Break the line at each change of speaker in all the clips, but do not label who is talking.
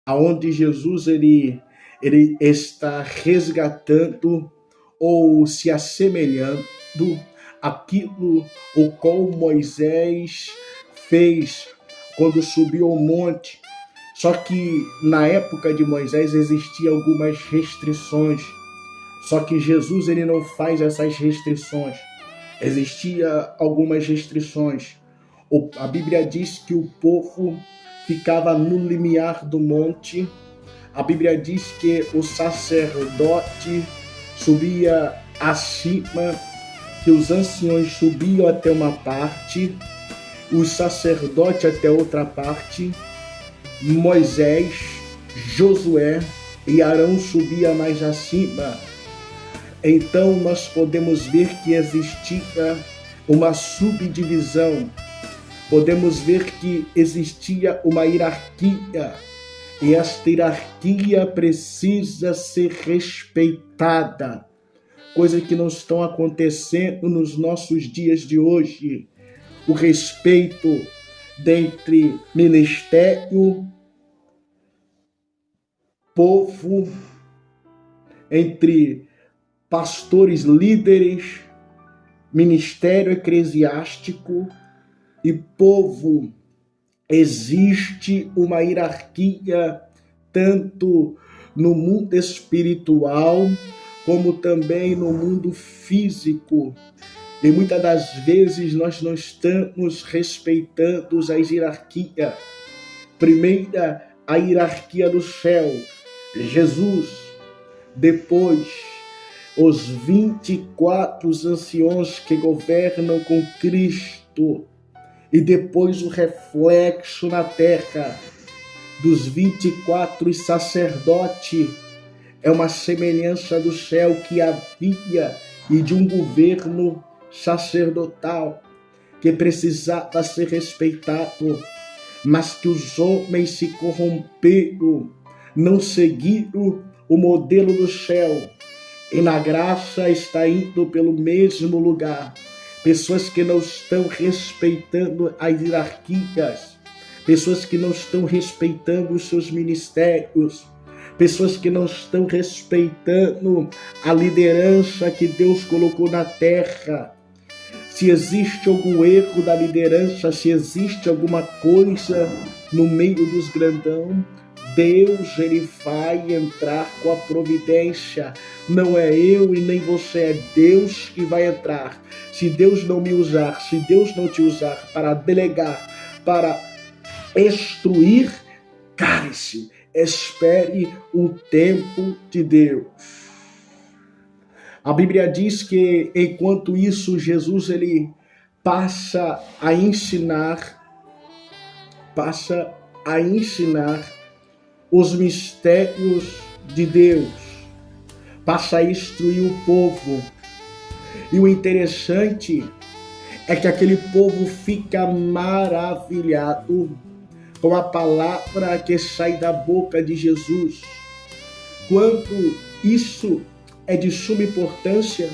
aonde Jesus ele está resgatando ou se assemelhando àquilo o qual Moisés fez quando subiu ao monte. Só que na época de Moisés existiam algumas restrições. Só que Jesus ele não faz essas restrições. Existia algumas restrições. A Bíblia diz que o povo ficava no limiar do monte. A Bíblia diz que o sacerdote subia acima, que os anciões subiam até uma parte, os sacerdotes até outra parte, Moisés, Josué e Arão subia mais acima. Então nós podemos ver que existia uma subdivisão. Podemos ver que existia uma hierarquia. E esta hierarquia precisa ser respeitada. Coisa que não está acontecendo nos nossos dias de hoje. O respeito dentre ministério, povo, entre pastores, líderes, ministério eclesiástico e povo. Existe uma hierarquia tanto no mundo espiritual como também no mundo físico. E muitas das vezes nós não estamos respeitando as hierarquias. Primeira, a hierarquia do céu, Jesus. Depois, os 24 anciões que governam com Cristo. E depois o reflexo na terra dos 24 sacerdotes. É uma semelhança do céu que havia e de um governo sacerdotal que precisava ser respeitado, mas que os homens se corromperam, não seguiram o modelo do céu, e na graça está indo pelo mesmo lugar. Pessoas que não estão respeitando as hierarquias, pessoas que não estão respeitando os seus ministérios, pessoas que não estão respeitando a liderança que Deus colocou na terra. Se existe algum erro da liderança, se existe alguma coisa no meio dos grandão, Deus ele vai entrar com a providência. Não é eu e nem você, é Deus que vai entrar. Se Deus não me usar, se Deus não te usar para delegar, para instruir, cale-se, espere o tempo de Deus. A Bíblia diz que enquanto isso Jesus ele passa a ensinar os mistérios de Deus, passa a instruir o povo. E o interessante é que aquele povo fica maravilhado com a palavra que sai da boca de Jesus. Quando isso é de suma importância,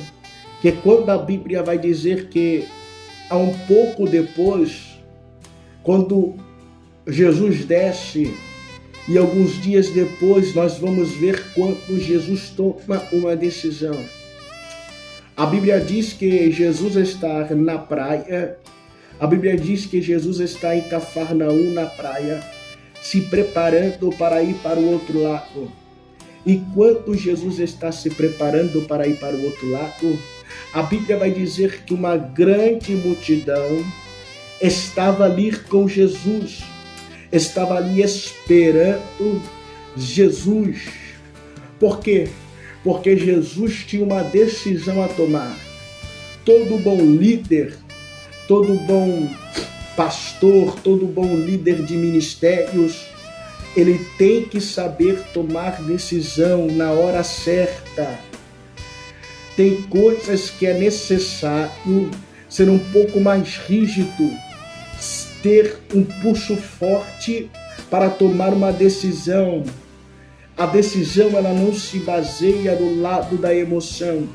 que quando a Bíblia vai dizer que há um pouco depois, quando Jesus desce, e alguns dias depois nós vamos ver quando Jesus toma uma decisão. A Bíblia diz que Jesus está na praia, a Bíblia diz que Jesus está em Cafarnaum na praia, se preparando para ir para o outro lado. E quando Jesus está se preparando para ir para o outro lado, a Bíblia vai dizer que uma grande multidão estava ali com Jesus, estava ali esperando Jesus. Por quê? Porque Jesus tinha uma decisão a tomar. Todo bom líder, todo bom pastor, todo bom líder de ministérios, ele tem que saber tomar decisão na hora certa. Tem coisas que é necessário ser um pouco mais rígido, ter um pulso forte para tomar uma decisão. A decisão ela não se baseia no lado da emoção.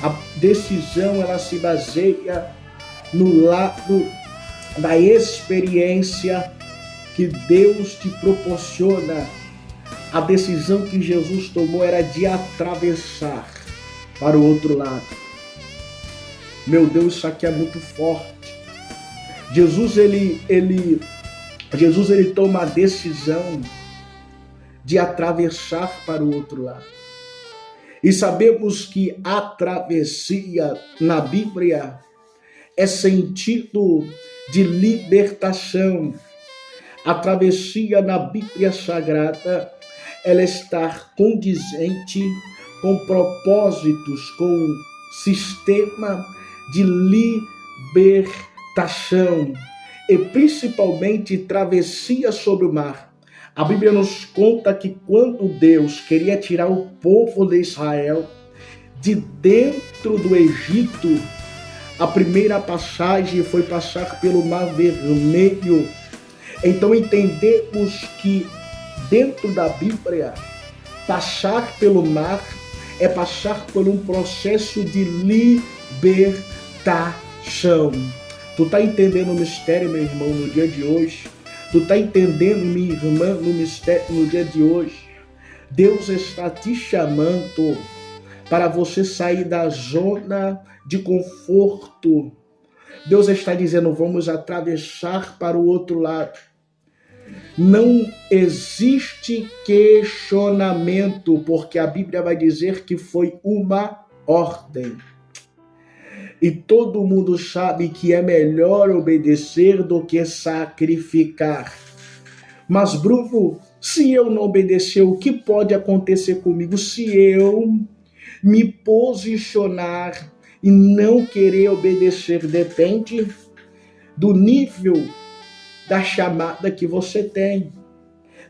A decisão ela se baseia no lado da experiência que Deus te proporciona, a decisão que Jesus tomou era de atravessar para o outro lado. Meu Deus, isso aqui é muito forte. Jesus ele toma a decisão de atravessar para o outro lado. E sabemos que a travessia na Bíblia é sentido de libertação. A travessia na Bíblia Sagrada, ela está condizente com propósitos, com sistema de libertação e principalmente travessia sobre o mar. A Bíblia nos conta que quando Deus queria tirar o povo de Israel de dentro do Egito, a primeira passagem foi passar pelo Mar Vermelho. Então entendemos que dentro da Bíblia, passar pelo mar é passar por um processo de libertação. Tu está entendendo o mistério, meu irmão, no dia de hoje? Tu está entendendo, minha irmã, no mistério no dia de hoje? Deus está te chamando para você sair da zona de conforto. Deus está dizendo, vamos atravessar para o outro lado. Não existe questionamento, porque a Bíblia vai dizer que foi uma ordem. E todo mundo sabe que é melhor obedecer do que sacrificar. Mas, Bruno, se eu não obedecer, o que pode acontecer comigo? Se eu me posicionar e não querer obedecer, depende do nível da chamada que você tem.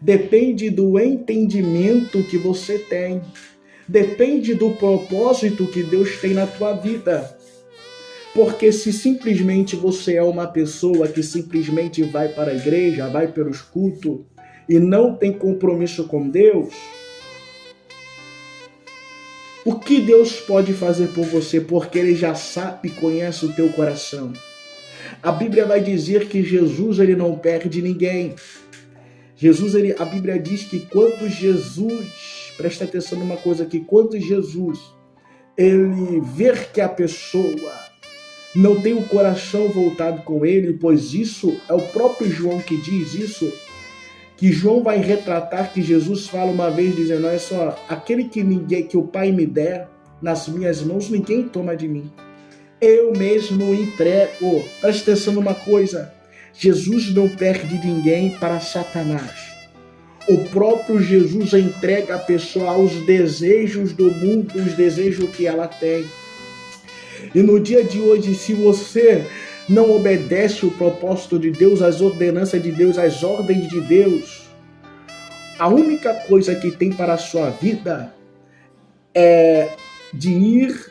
Depende do entendimento que você tem. Depende do propósito que Deus tem na tua vida. Porque se simplesmente você é uma pessoa que simplesmente vai para a igreja, vai pelos cultos e não tem compromisso com Deus, o que Deus pode fazer por você? Porque Ele já sabe e conhece o teu coração. A Bíblia vai dizer que Jesus ele não perde ninguém. A Bíblia diz que quando Jesus, presta atenção numa coisa aqui, quando Jesus ele ver que a pessoa não tem o coração voltado com ele, pois isso é o próprio João que diz isso, que João vai retratar que Jesus fala uma vez dizendo, olha só, aquele que o Pai me der nas minhas mãos, ninguém toma de mim. Eu mesmo entrego. Presta atenção numa coisa, Jesus não perde ninguém para Satanás. O próprio Jesus entrega a pessoa aos desejos do mundo, os desejos que ela tem. E no dia de hoje, se você não obedece o propósito de Deus, as ordenanças de Deus, as ordens de Deus, a única coisa que tem para a sua vida é de ir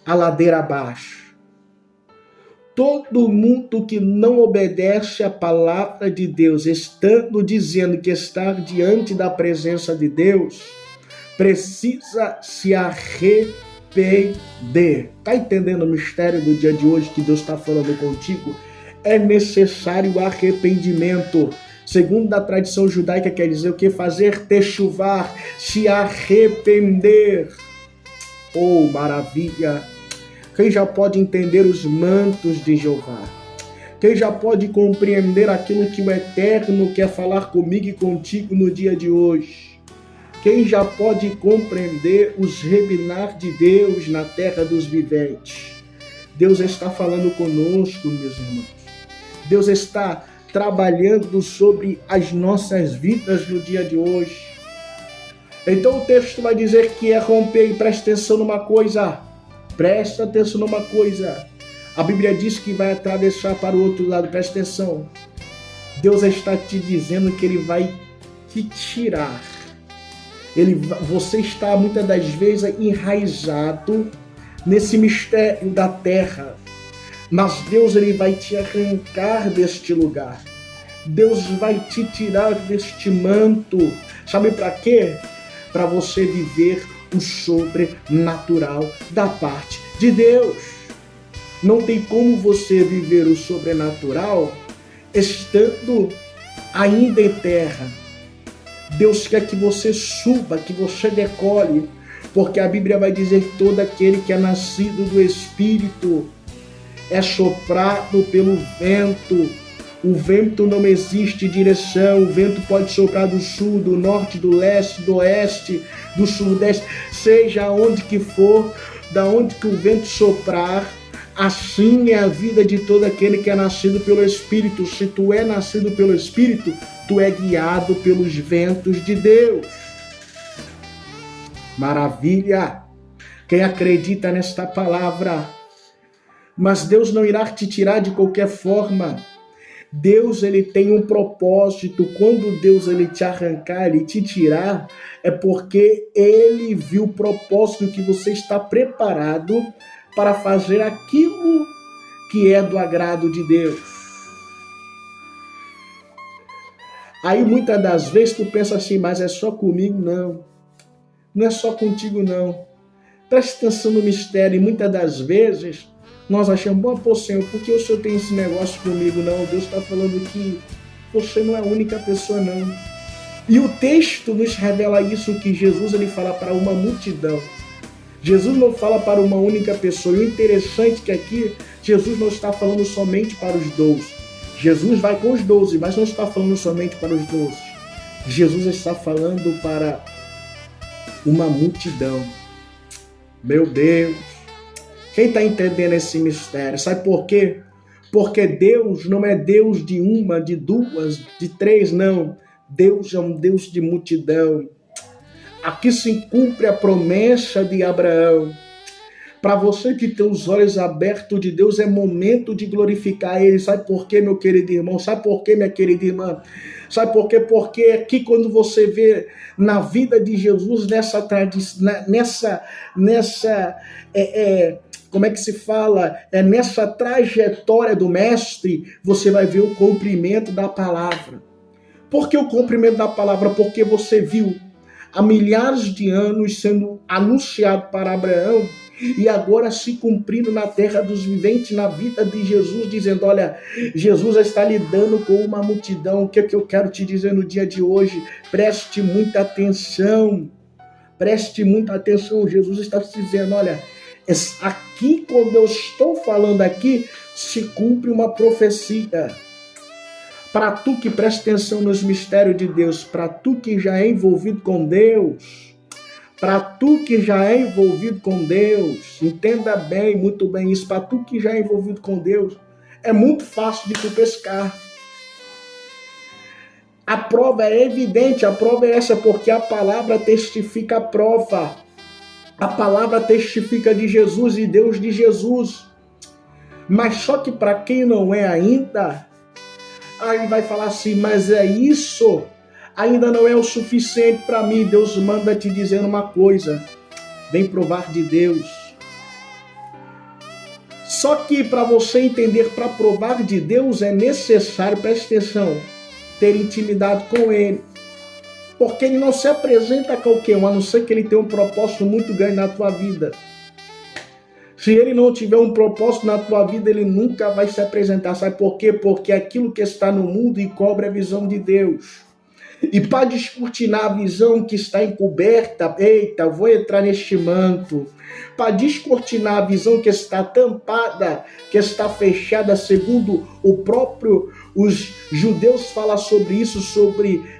a ladeira abaixo. Todo mundo que não obedece a palavra de Deus, estando dizendo que está diante da presença de Deus, precisa se arrepender. Está entendendo o mistério do dia de hoje que Deus está falando contigo? É necessário arrependimento. Segundo a tradição judaica, quer dizer o que? Fazer techuvar, se arrepender. Oh, maravilha! Quem já pode entender os mantos de Jeová? Quem já pode compreender aquilo que o Eterno quer falar comigo e contigo no dia de hoje? Quem já pode compreender os reminar de Deus na terra dos viventes? Deus está falando conosco, meus irmãos. Deus está trabalhando sobre as nossas vidas no dia de hoje. Então o texto vai dizer que é romper, e presta atenção numa coisa. Presta atenção numa coisa. A Bíblia diz que vai atravessar para o outro lado. Presta atenção. Deus está te dizendo que Ele vai te tirar. Você está muitas das vezes enraizado nesse mistério da terra. Mas Deus ele vai te arrancar deste lugar. Deus vai te tirar deste manto. Sabe para quê? Para você viver o sobrenatural da parte de Deus. Não tem como você viver o sobrenatural estando ainda em terra. Deus quer que você suba, que você decole, porque a Bíblia vai dizer que todo aquele que é nascido do Espírito é soprado pelo vento. O vento não existe direção, o vento pode soprar do sul, do norte, do leste, do oeste, do sudeste, seja onde que for, da onde que o vento soprar, assim é a vida de todo aquele que é nascido pelo Espírito. Se tu é nascido pelo Espírito, tu é guiado pelos ventos de Deus. Maravilha! Quem acredita nesta palavra? Mas Deus não irá te tirar de qualquer forma. Deus, ele tem um propósito. Quando Deus ele te arrancar, ele te tirar, é porque ele viu o propósito que você está preparado para fazer aquilo que é do agrado de Deus. Aí muitas das vezes tu pensa assim, mas é só comigo? Não. Não é só contigo, não. Preste atenção no mistério. E muitas das vezes nós achamos, pô, Senhor, por que o Senhor tem esse negócio comigo? Não, Deus está falando que você não é a única pessoa, não. E o texto nos revela isso, que Jesus ele fala para uma multidão. Jesus não fala para uma única pessoa. E o interessante é que aqui Jesus não está falando somente para os 12. Jesus vai com os 12, mas não está falando somente para os 12. Jesus está falando para uma multidão. Meu Deus! Quem está entendendo esse mistério? Sabe por quê? Porque Deus não é Deus de uma, de duas, de três, não. Deus é um Deus de multidão. Aqui se cumpre a promessa de Abraão. Para você que tem os olhos abertos de Deus, é momento de glorificar Ele. Sabe por quê, meu querido irmão? Sabe por quê, minha querida irmã? Sabe por quê? Porque aqui quando você vê na vida de Jesus, nessa tradição, como é que se fala? Nessa trajetória do mestre, você vai ver o cumprimento da palavra. Por que o cumprimento da palavra? Porque você viu há milhares de anos sendo anunciado para Abraão e agora se cumprindo na terra dos viventes, na vida de Jesus, dizendo, olha, Jesus está lidando com uma multidão. O que é que eu quero te dizer no dia de hoje? Preste muita atenção. Preste muita atenção. Jesus está te dizendo, olha, aqui, quando eu estou falando aqui, se cumpre uma profecia. Para tu que presta atenção nos mistérios de Deus, para tu que já é envolvido com Deus, para tu que já é envolvido com Deus, entenda bem, muito bem isso, para tu que já é envolvido com Deus, é muito fácil de tu pescar. A prova é evidente, a prova é essa, porque a palavra testifica a prova. A palavra testifica de Jesus e Deus de Jesus. Mas só que para quem não é ainda, aí vai falar assim, mas é isso, ainda não é o suficiente para mim. Deus manda te dizer uma coisa, vem provar de Deus. Só que para você entender, para provar de Deus é necessário, preste atenção, ter intimidade com Ele. Porque Ele não se apresenta a qualquer um, a não ser que Ele tenha um propósito muito grande na tua vida. Se Ele não tiver um propósito na tua vida, Ele nunca vai se apresentar. Sabe por quê? Porque aquilo que está no mundo encobre a visão de Deus. E para descortinar a visão que está encoberta, eita, vou entrar neste manto. Para descortinar a visão que está tampada, que está fechada, segundo os judeus falam sobre isso, sobre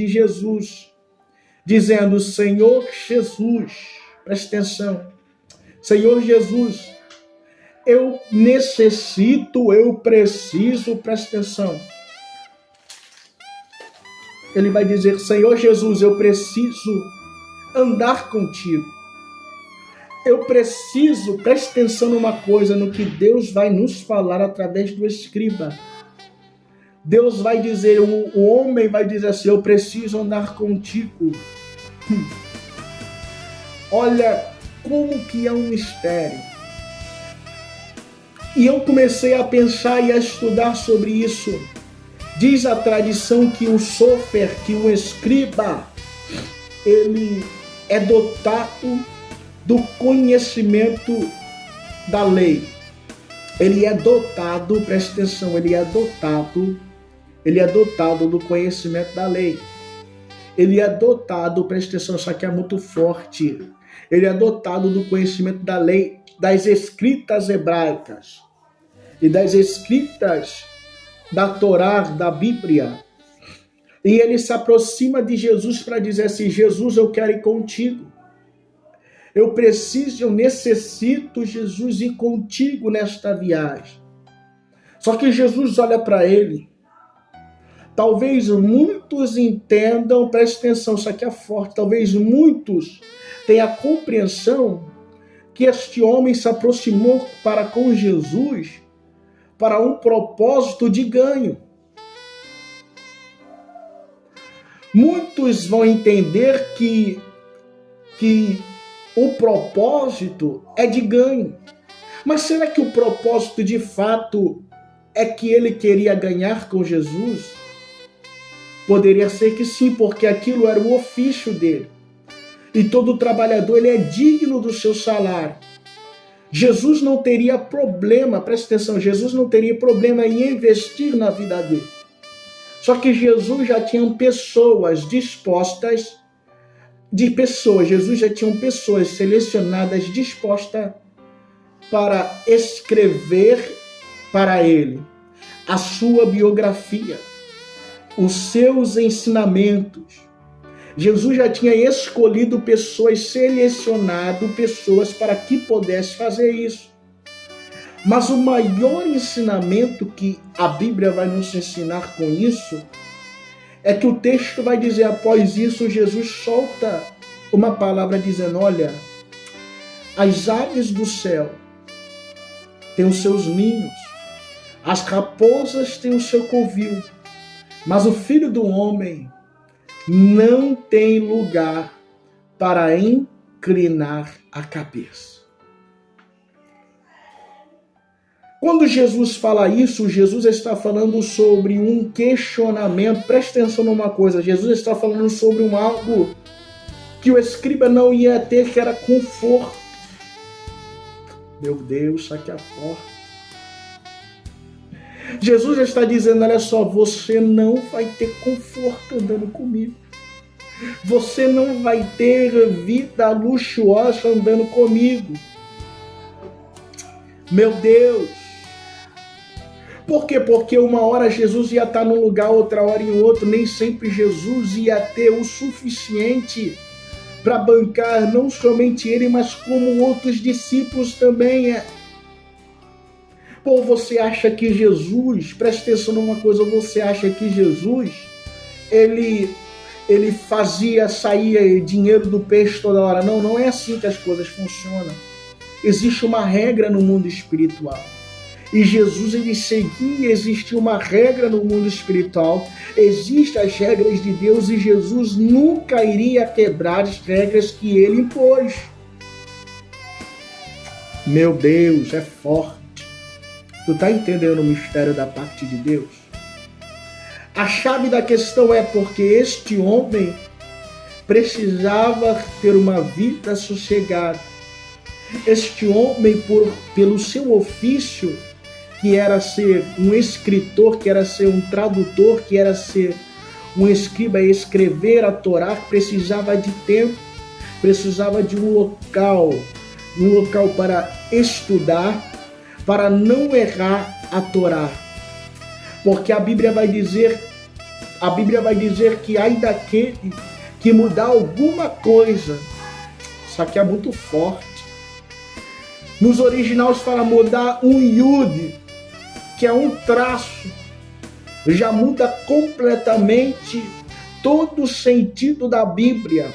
de Jesus, dizendo: Senhor Jesus, preste atenção, Senhor Jesus, eu necessito, eu preciso, preste atenção. Ele vai dizer: Senhor Jesus, eu preciso andar contigo. Eu preciso, preste atenção numa coisa, no que Deus vai nos falar através do escriba. Deus vai dizer, o homem vai dizer assim: eu preciso andar contigo. Olha como que é um mistério. E eu comecei a pensar e a estudar sobre isso. Diz a tradição que o sofer, que o escriba, ele é dotado do conhecimento da lei. Ele é dotado, preste atenção, ele é dotado do conhecimento da lei. Ele é dotado, preste atenção, isso aqui é muito forte. Ele é dotado do conhecimento da lei, das escritas hebraicas e das escritas da Torá, da Bíblia. E ele se aproxima de Jesus para dizer assim: Jesus, eu quero ir contigo. Eu preciso, eu necessito, Jesus, ir contigo nesta viagem. Só que Jesus olha para ele. Talvez muitos entendam, preste atenção, isso aqui é forte. Talvez muitos tenham a compreensão que este homem se aproximou para com Jesus para um propósito de ganho. Muitos vão entender que o propósito é de ganho. Mas será que o propósito de fato é que ele queria ganhar com Jesus? Poderia ser que sim, porque aquilo era o ofício dele. E todo trabalhador ele é digno do seu salário. Jesus não teria problema, preste atenção, Jesus não teria problema em investir na vida dele. Só que Jesus já tinha pessoas dispostas, Jesus já tinha pessoas selecionadas, dispostas para escrever para ele a sua biografia, os seus ensinamentos. Jesus já tinha escolhido pessoas, selecionado pessoas para que pudesse fazer isso. Mas o maior ensinamento que a Bíblia vai nos ensinar com isso é que o texto vai dizer, após isso, Jesus solta uma palavra dizendo: olha, as aves do céu têm os seus ninhos, as raposas têm o seu covil, mas o Filho do Homem não tem lugar para inclinar a cabeça. Quando Jesus fala isso, Jesus está falando sobre um questionamento. Preste atenção numa coisa, Jesus está falando sobre algo que o escriba não ia ter, que era conforto. Meu Deus, isso aqui é forte. Jesus está dizendo: olha só, você não vai ter conforto andando comigo. Você não vai ter vida luxuosa andando comigo. Meu Deus. Por quê? Porque uma hora Jesus ia estar num lugar, outra hora em outro. Nem sempre Jesus ia ter o suficiente para bancar não somente ele, mas como outros discípulos também. Pô, você acha que Jesus, preste atenção numa coisa, você acha que Jesus, ele saía dinheiro do peixe toda hora? Não, não é assim que as coisas funcionam. Existe uma regra no mundo espiritual. E Jesus, ele seguia, existe uma regra no mundo espiritual, existem as regras de Deus e Jesus nunca iria quebrar as regras que ele impôs. Meu Deus, é forte. Tu tá entendendo o mistério da parte de Deus? A chave da questão é porque este homem precisava ter uma vida sossegada. Este homem, pelo seu ofício, que era ser um escritor, que era ser um tradutor, que era ser um escriba e escrever a Torá, precisava de tempo, precisava de um local para estudar, para não errar a Torá. Porque a Bíblia vai dizer, a Bíblia vai dizer que ai daquele que mudar alguma coisa. Isso aqui é muito forte. Nos originais fala mudar um yud, que é um traço. Já muda completamente todo o sentido da Bíblia.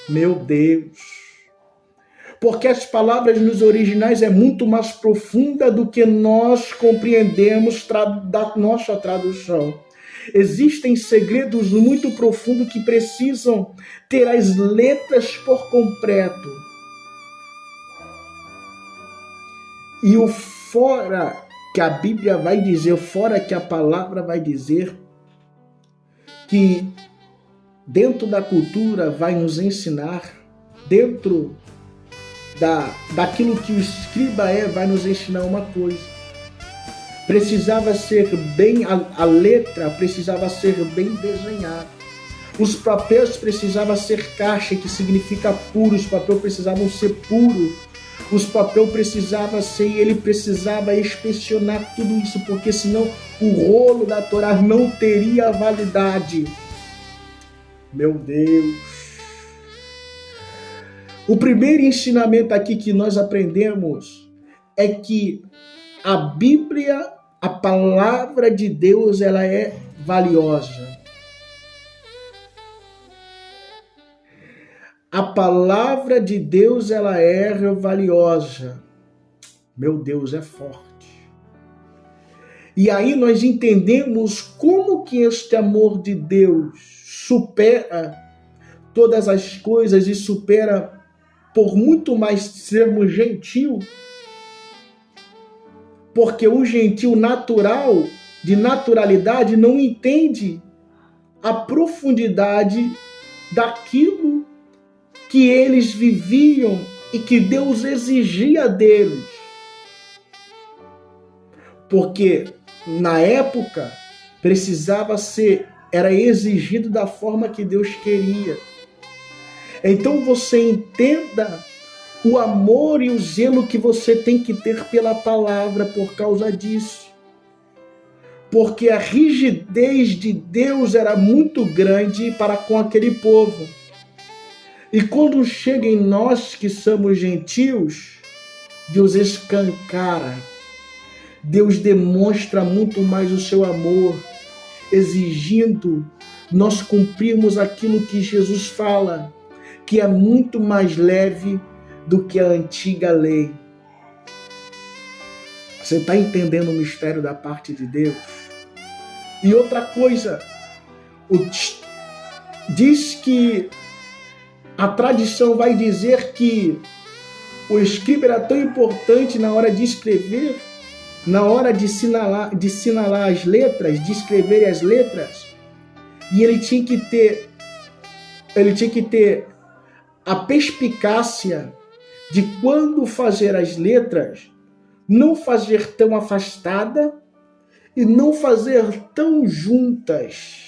Meu Deus. Porque as palavras nos originais é muito mais profunda do que nós compreendemos da nossa tradução. Existem segredos muito profundos que precisam ter as letras por completo. E o fora que a Bíblia vai dizer, fora que a palavra vai dizer, que dentro da cultura vai nos ensinar, dentro daquilo que o escriba vai nos ensinar uma coisa. Precisava ser bem, a letra precisava ser bem desenhada. Os papéis precisavam ser caixa, que significa puro. Os papéis precisavam ser puros. Os papéis precisavam ser, ele precisava inspecionar tudo isso, porque senão o rolo da Torá não teria validade. Meu Deus. O primeiro ensinamento aqui que nós aprendemos é que a Bíblia, a palavra de Deus, ela é valiosa. A palavra de Deus, ela é valiosa. Meu Deus, é forte. E aí nós entendemos como que este amor de Deus supera todas as coisas e supera por muito mais sermos gentil. Porque o gentil natural, de naturalidade, não entende a profundidade daquilo que eles viviam e que Deus exigia deles. Porque na época precisava ser, era exigido da forma que Deus queria. Então você entenda o amor e o zelo que você tem que ter pela palavra por causa disso. Porque a rigidez de Deus era muito grande para com aquele povo. E quando chega em nós que somos gentios, Deus escancara. Deus demonstra muito mais o seu amor, exigindo nós cumprirmos aquilo que Jesus fala, que é muito mais leve do que a antiga lei. Você está entendendo o mistério da parte de Deus? E outra coisa, diz que a tradição vai dizer que o escriba era tão importante na hora de escrever, na hora de assinalar as letras, de escrever as letras, e ele tinha que ter a perspicácia de quando fazer as letras, não fazer tão afastada e não fazer tão juntas.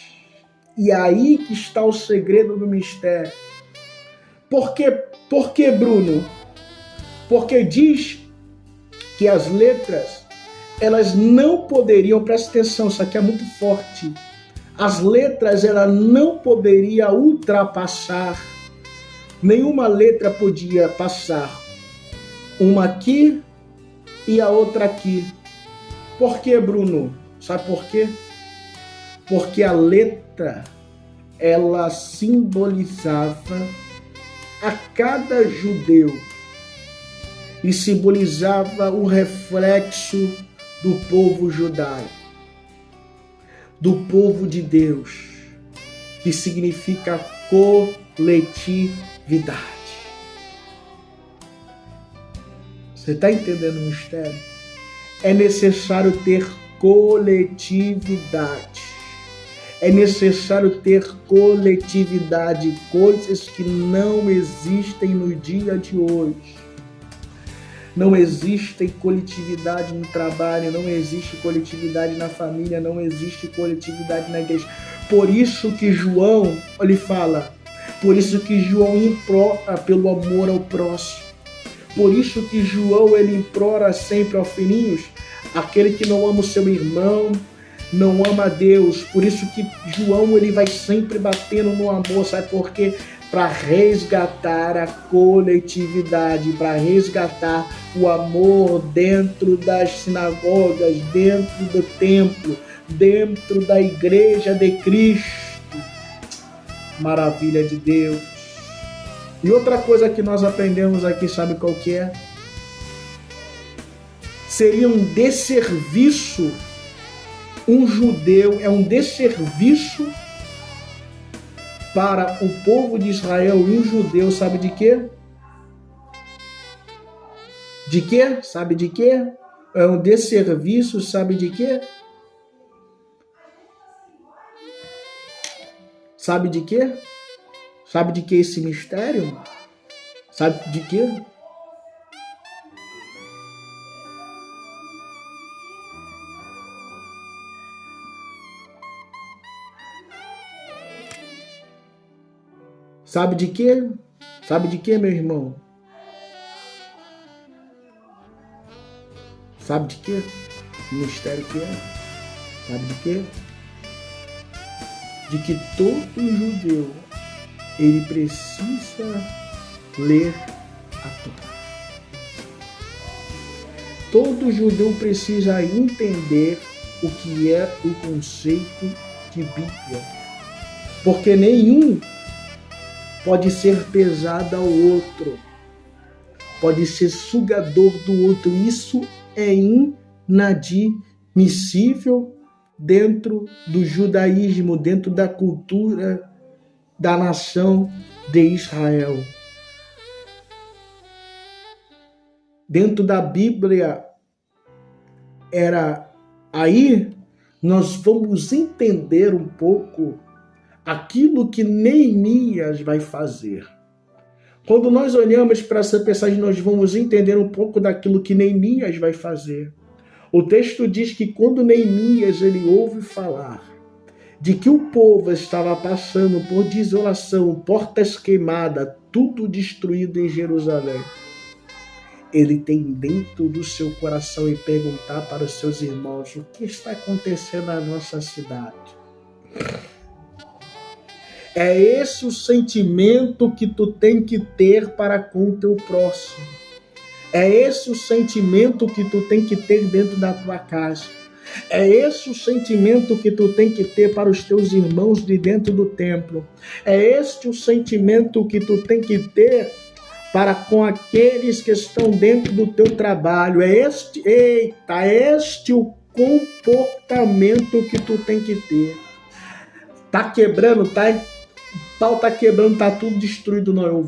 E aí que está o segredo do mistério. Por quê, Bruno? Porque diz que as letras, elas não poderiam, presta atenção, isso aqui é muito forte, as letras, elas não poderiam ultrapassar. Nenhuma letra podia passar uma aqui e a outra aqui. Por quê, Bruno? Sabe por quê? Porque a letra, ela simbolizava a cada judeu e simbolizava o reflexo do povo judaico, do povo de Deus, que significa coletividade. Você está entendendo o mistério? É necessário ter coletividade. É necessário ter coletividade, coisas que não existem no dia de hoje. Não existe coletividade no trabalho, não existe coletividade na família, não existe coletividade na igreja. Por isso que João, ele fala, por isso que João implora pelo amor ao próximo. Por isso que João, ele implora sempre aos filhinhos, aquele que não ama o seu irmão, não ama a Deus. Por isso que João ele vai sempre batendo no amor, sabe por quê? Para resgatar a coletividade, para resgatar o amor dentro das sinagogas, dentro do templo, dentro da igreja de Cristo. Maravilha de Deus. E outra coisa que nós aprendemos aqui, sabe qual que é? Seria um desserviço. Um judeu é um desserviço para o povo de Israel. E um judeu sabe de quê? De quê? Sabe de quê? É um desserviço, sabe de quê? Sabe de quê? Sabe de que esse mistério? Sabe de quê? Sabe de quê? Sabe de quê, meu irmão? Sabe de quê? O mistério que é? Sabe de quê? De que todo judeu ele precisa ler a Torá. Todo judeu precisa entender o que é o conceito de Bíblia. Porque nenhum pode ser pesado ao outro. Pode ser sugador do outro. Isso é inadmissível dentro do judaísmo, dentro da cultura da nação de Israel. Dentro da Bíblia, era aí nós vamos entender um pouco aquilo que Neemias vai fazer. Quando nós olhamos para essa passagem, nós vamos entender um pouco daquilo que Neemias vai fazer. O texto diz que quando Neemias ele ouve falar de que o povo estava passando por desolação, portas queimadas, tudo destruído em Jerusalém, ele tem dentro do seu coração e perguntar para os seus irmãos: o que está acontecendo na nossa cidade? É esse o sentimento que tu tem que ter para com o teu próximo. É esse o sentimento que tu tem que ter dentro da tua casa. É esse o sentimento que tu tem que ter para os teus irmãos de dentro do templo. É este o sentimento que tu tem que ter para com aqueles que estão dentro do teu trabalho. É este o comportamento que tu tem que ter. Tá quebrando, pau tá quebrando, tá tudo destruído. Não, eu vou